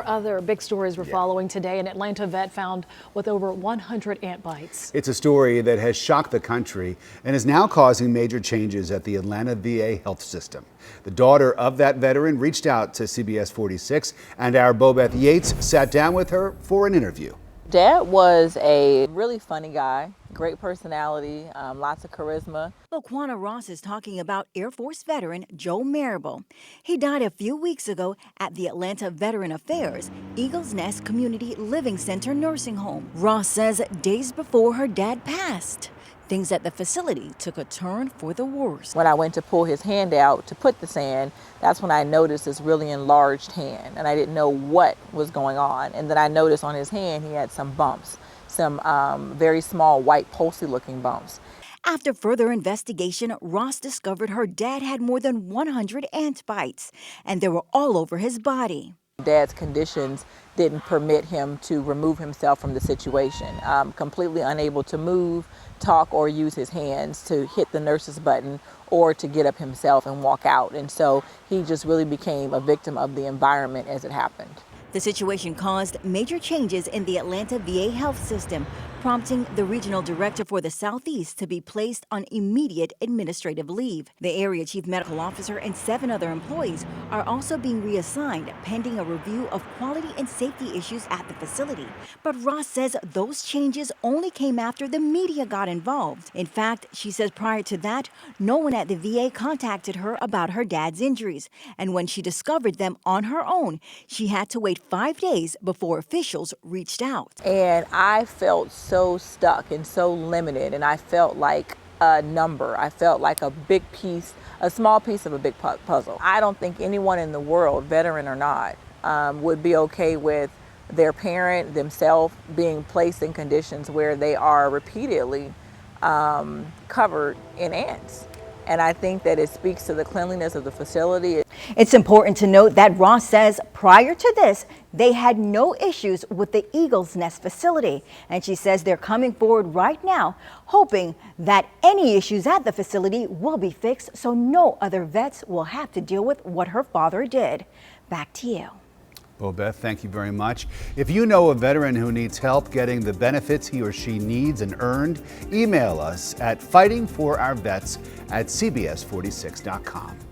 Other big stories we're following today. An Atlanta vet found with over 100 ant bites. It's a story that has shocked the country and is now causing major changes at the Atlanta VA health system. The daughter of that veteran reached out to CBS 46, and our Bobeth Yates sat down with her for an interview. Dad was a really funny guy, great personality, lots of charisma. Laquana Ross is talking about Air Force veteran Joe Marable. He died a few weeks ago at the Atlanta Veteran Affairs Eagles Nest Community Living Center nursing home. Ross says days before her dad passed, things at the facility took a turn for the worse. When I went to pull his hand out to put the sand, that's when I noticed this really enlarged hand, and I didn't know what was going on. And then I noticed on his hand he had some bumps, some very small white pulsy looking bumps. After further investigation, Ross discovered her dad had more than 100 ant bites, and they were all over his body. Dad's conditions didn't permit him to remove himself from the situation. Completely unable to move, talk, or use his hands to hit the nurse's button or to get up himself and walk out. And so he just really became a victim of the environment as it happened. The situation caused major changes in the Atlanta VA health system, prompting the regional director for the Southeast to be placed on immediate administrative leave. The area chief medical officer and 7 other employees are also being reassigned pending a review of quality and safety issues at the facility. But Ross says those changes only came after the media got involved. In fact, she says prior to that, no one at the VA contacted her about her dad's injuries. And when she discovered them on her own, she had to wait 5 days before officials reached out. And I felt so stuck and so limited, and I felt like a number. I felt like a small piece of a big puzzle. I don't think anyone in the world, veteran or not, would be okay with their parent, themselves, being placed in conditions where they are repeatedly covered in ants. And I think that it speaks to the cleanliness of the facility. It's important to note that Ross says prior to this, they had no issues with the Eagles Nest facility. And she says they're coming forward right now, hoping that any issues at the facility will be fixed so no other vets will have to deal with what her father did. Back to you. Bobeth, thank you very much. If you know a veteran who needs help getting the benefits he or she needs and earned, email us at fightingforourvets@cbs46.com.